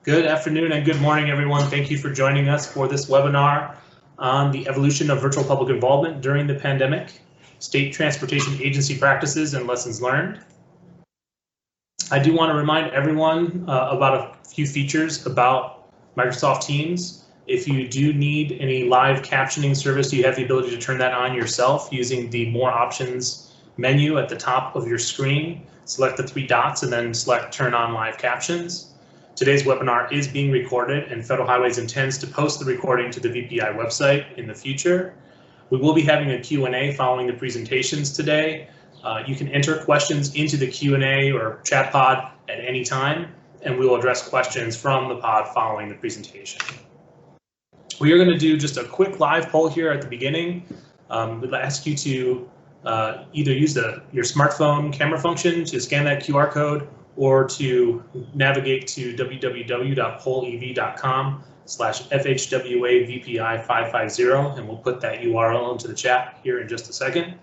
Good afternoon and good morning, everyone. Thank you for joining us for this webinar on the evolution of virtual public involvement during the pandemic, state transportation agency practices and lessons learned. I do want to remind everyone about a few features about Microsoft Teams. If you do need any live captioning service, you have the ability to turn that on yourself using the More Options menu at the top of your screen. Select the three dots and then select Turn on Live Captions. Today's webinar is being recorded, and Federal Highways intends to post the recording to the VPI website in the future. We will be having a Q&A following the presentations today. You can enter questions into the Q&A or chat pod at any time, and we will address questions from the pod following the presentation. We are going to do just a quick live poll here at the beginning. We'd ask you to either use your smartphone camera function to scan that QR code, or to navigate to www.pollev.com/FHWA-VPI550, and we'll put that URL into the chat here in just a second.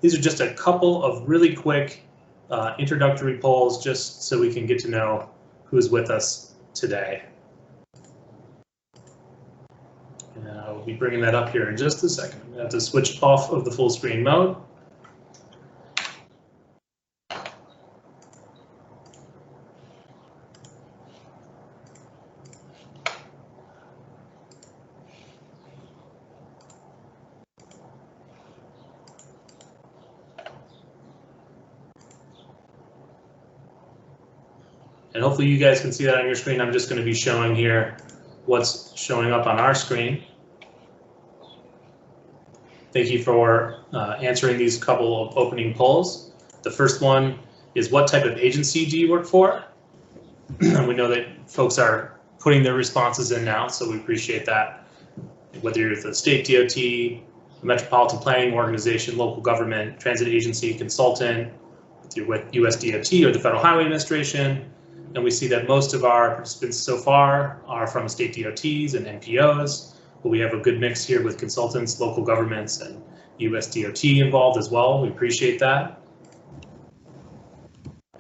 These are just a couple of really quick introductory polls, just so we can get to know who's with us today. And I'll be bringing that up here in just a second. I have to switch off of the full screen mode. And hopefully you guys can see that on your screen. I'm just going to be showing here what's showing up on our screen. Thank you for answering these couple of opening polls. The first one is, what type of agency do you work for? And we know that folks are putting their responses in now, so we appreciate that. Whether you're the state DOT, the metropolitan planning organization, local government, transit agency, consultant, if you're with US DOT or the Federal Highway Administration. And we see that most of our participants so far are from state DOTs and NPOs, but we have a good mix here with consultants, local governments, and US DOT involved as well. We appreciate that.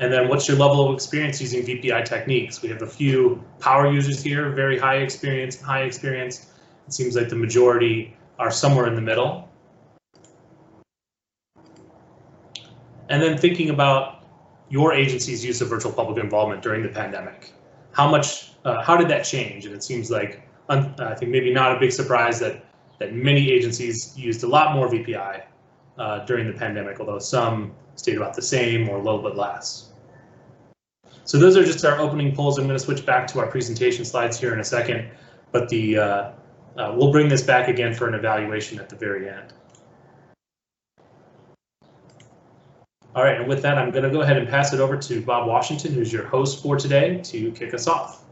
And then what's your level of experience using VPI techniques? We have a few power users here, very high experience and high experience. It seems like the majority are somewhere in the middle. And then thinking about your agency's use of virtual public involvement during the pandemic. How did that change? And it seems like, I think maybe not a big surprise that many agencies used a lot more VPI during the pandemic, although some stayed about the same or a little bit less. So those are just our opening polls. I'm going to switch back to our presentation slides here in a second, but we'll bring this back again for an evaluation at the very end. All right, and with that, I'm going to go ahead and pass it over to Bob Washington, who's your host for today, to kick us off.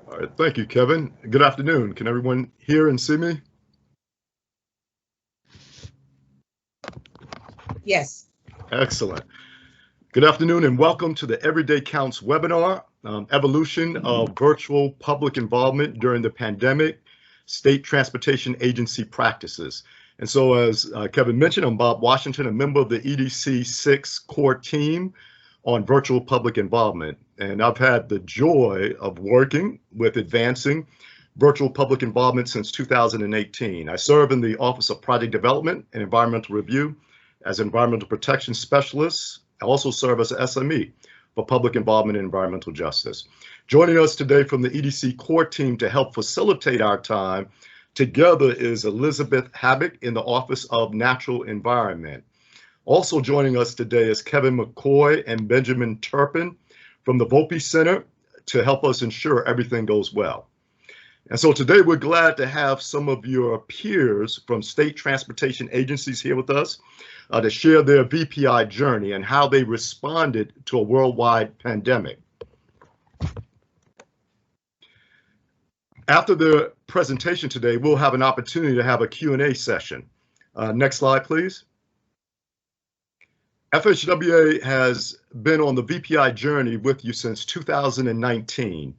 All right, thank you, Kevin. Good afternoon. Can everyone hear and see me? Yes. Excellent. Good afternoon and welcome to the Everyday Counts webinar, Evolution of Virtual Public Involvement During the Pandemic, State Transportation Agency Practices. And so, as Kevin mentioned, I'm Bob Washington, a member of the EDC 6 core team on virtual public involvement. And I've had the joy of working with advancing virtual public involvement since 2018. I serve in the Office of Project Development and Environmental Review as Environmental Protection Specialist. I also serve as an SME for Public Involvement and Environmental Justice. Joining us today from the EDC core team to help facilitate our time together is Elizabeth Habbick in the Office of Natural Environment. Also joining us today is Kevin McCoy and Benjamin Turpin from the VPI Center to help us ensure everything goes well. And so today we're glad to have some of your peers from state transportation agencies here with us to share their VPI journey and how they responded to a worldwide pandemic. After the presentation today, we'll have an opportunity to have a Q&A session. Next slide, please. FSWA has been on the VPI journey with you since 2019.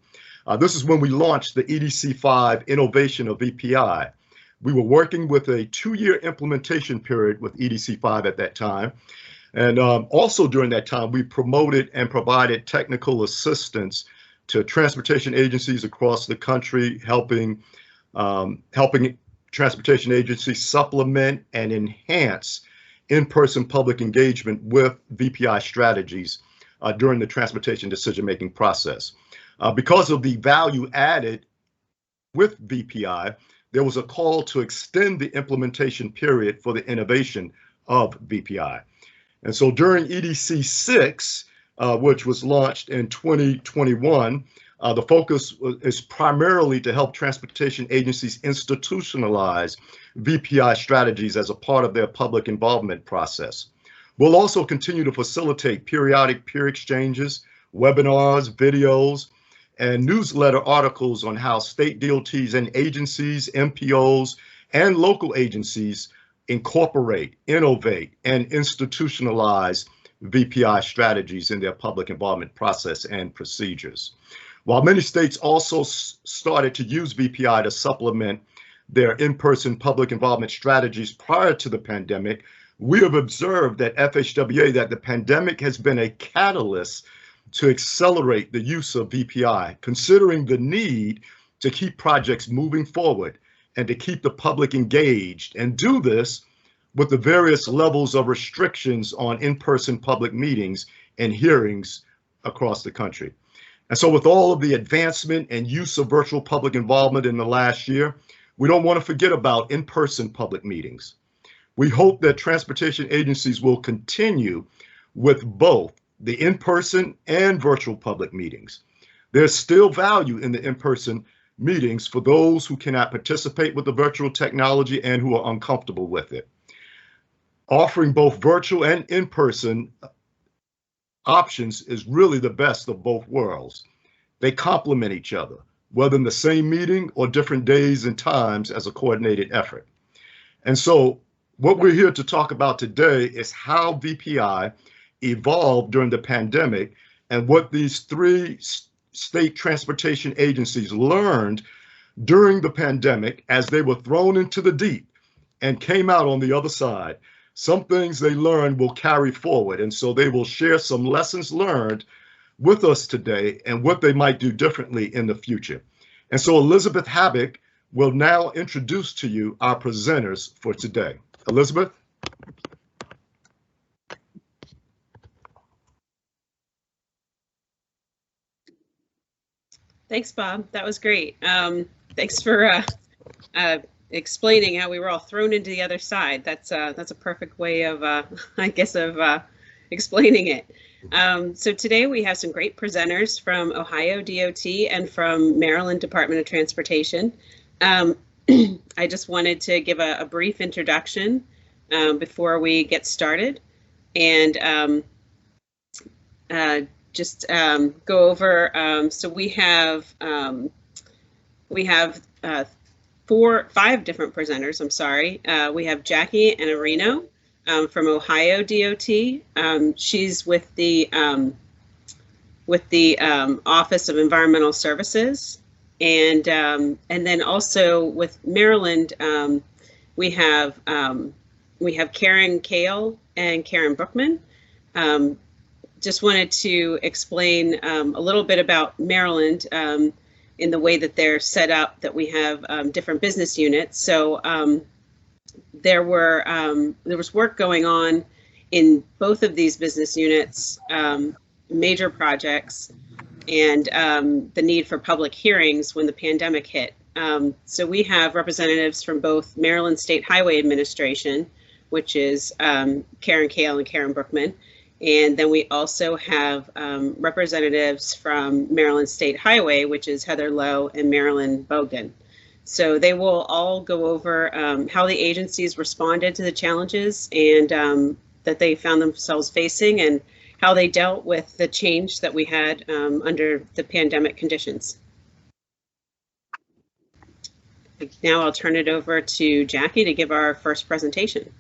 This is when we launched the EDC5 innovation of VPI. We were working with a 2-year implementation period with EDC5 at that time. And also during that time, we promoted and provided technical assistance to transportation agencies across the country, helping transportation agencies supplement and enhance in-person public engagement with VPI strategies during the transportation decision-making process. Because of the value added with VPI, there was a call to extend the implementation period for the innovation of VPI. And so during EDC 6, which was launched in 2021, the focus is primarily to help transportation agencies institutionalize VPI strategies as a part of their public involvement process. We'll also continue to facilitate periodic peer exchanges, webinars, videos, and newsletter articles on how state DOTs and agencies, MPOs, and local agencies incorporate, innovate, and institutionalize VPI strategies in their public involvement process and procedures. While many states also started to use VPI to supplement their in-person public involvement strategies prior to the pandemic, we have observed at FSWA that the pandemic has been a catalyst to accelerate the use of VPI, considering the need to keep projects moving forward and to keep the public engaged, and do this with the various levels of restrictions on in-person public meetings and hearings across the country. And so with all of the advancement and use of virtual public involvement in the last year, we don't want to forget about in-person public meetings. We hope that transportation agencies will continue with both the in-person and virtual public meetings. There's still value in the in-person meetings for those who cannot participate with the virtual technology and who are uncomfortable with it. Offering both virtual and in-person options is really the best of both worlds. They complement each other, whether in the same meeting or different days and times as a coordinated effort. And so what we're here to talk about today is how VPI evolved during the pandemic and what these three state transportation agencies learned during the pandemic as they were thrown into the deep and came out on the other side. Some things they learned will carry forward, and so they will share some lessons learned with us today and what they might do differently in the future. And so Elizabeth Habbick will now introduce to you our presenters for today. Elizabeth? Thanks, Bob. That was great. Thanks for explaining how we were all thrown into the other side. That's a perfect way of, I guess, of explaining it. So today we have some great presenters from Ohio DOT and from Maryland Department of Transportation. I just wanted to give a brief introduction before we get started, and just go over. So we have 5 different presenters. I'm sorry. We have Jackie Anarino from Ohio DOT. She's with the Office of Environmental Services, and then also with Maryland, we have Karen Kale and Karen Brookman. Just wanted to explain a little bit about Maryland in the way that they're set up, that we have different business units. So there was work going on in both of these business units, major projects, and the need for public hearings when the pandemic hit. So we have representatives from both Maryland State Highway Administration, which is Karen Kale and Karen Brookman. And then we also have representatives from Maryland State Highway, which is Heather Lowe and Marilyn Bogdan. So they will all go over how the agencies responded to the challenges and that they found themselves facing, and how they dealt with the change that we had under the pandemic conditions. Now I'll turn it over to Jackie to give our first presentation.